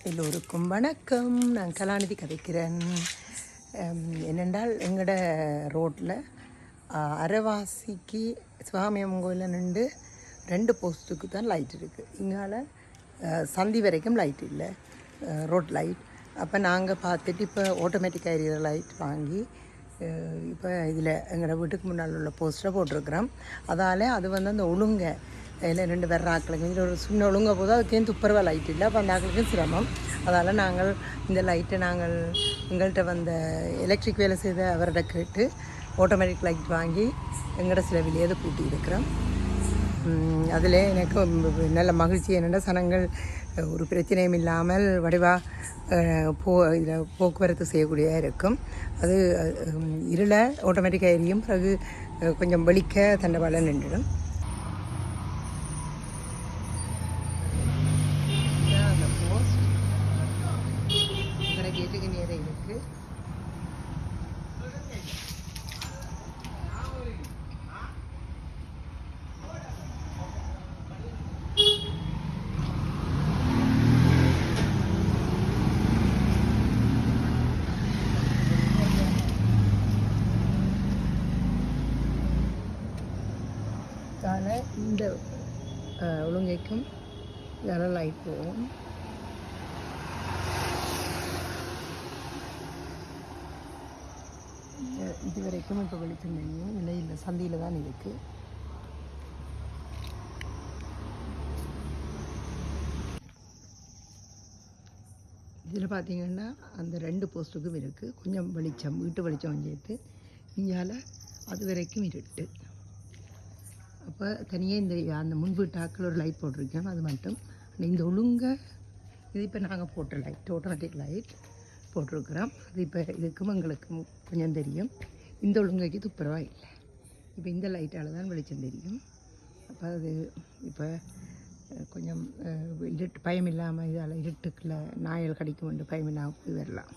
எல்லோருக்கும் வணக்கம். நான் கலாநிதி கதைக்கிறேன். என்னென்றால் எங்களோட ரோட்டில் அரைவாசிக்கு சிவகாமியம்மன் கோயிலில் நின்று 2 போஸ்ட்டுக்கு தான் லைட் இருக்குது. இங்கால சந்தி வரைக்கும் லைட் இல்லை, ரோட் லைட். அப்போ நாங்கள் பார்த்துட்டு இப்போ ஆட்டோமேட்டிக்காக எரியிற லைட் வாங்கி இப்போ இதில் எங்களோட வீட்டுக்கு முன்னால் உள்ள போஸ்ட்டை போட்டிருக்கிறோம். அதால் அது அந்த ஒழுங்கை இல்லை 2 பேர் ஆக்களுக்கு இதில் ஒரு சின்ன ஒழுங்க போது அதுக்கேன் துப்புரவாக லைட் இல்லை. அப்போ அந்த ஆக்களுக்கும் சிரமம். அதால் நாங்கள் இந்த லைட்டை எங்கள்கிட்ட வந்த எலக்ட்ரிக் வேலை செய்த அவர்கிட்ட கேட்டு ஆட்டோமேட்டிக் லைட் வாங்கி எங்களோட சில விலையை கூட்டி இருக்கிறோம். அதில் எனக்கு நல்ல மகிழ்ச்சி என்னென்னா சனங்கள் ஒரு பிரச்சனையும் இல்லாமல் வடிவாக இதில் போக்குவரத்து செய்யக்கூடியதாக இருக்கும். அது இருளை ஆட்டோமேட்டிக்காக எரியும், பிறகு கொஞ்சம் வெளிக்க தண்டவாளம் நின்றுடும். கேட்டுக்கு நேரம் இருக்குது. இந்த ஒழுங்கைக்கும் இதெல்லாம் லைட் போகும். இது வரைக்கும் இப்போ வெளிச்சம் தெரியும், இல்லை சந்தியில் தான் இருக்குது. இதில் பார்த்திங்கன்னா அந்த 2 போஸ்ட்டுக்கும் இருக்குது கொஞ்சம் வெளிச்சம், வீட்டு வெளிச்சம் சேர்த்து. இங்கால அது வரைக்கும் இருட்டு. அப்போ தனியாக அந்த முன்வீட்டு ஆக்கள் ஒரு லைட் போட்டிருக்கோம், அது மட்டும். இந்த ஒழுங்கை இது இப்போ நாங்கள் போட்ட லைட், ஆட்டோமேட்டிக் லைட் போட்டிருக்கிறோம். அது இப்போ இதுக்கும் எங்களுக்கும் கொஞ்சம் தெரியும். இந்த ஒழுங்கைக்கு துப்புரவாக இல்லை. இப்போ இந்த லைட்டால் தான் வெளிச்சம் தெரியும். அப்போ அது இப்போ கொஞ்சம் இருட்டு பயம் இல்லாமல் இதால் இருட்டுக்குள்ளே நாயல் கடிக்கும் பயம் இல்லாமல் போய் வரலாம்.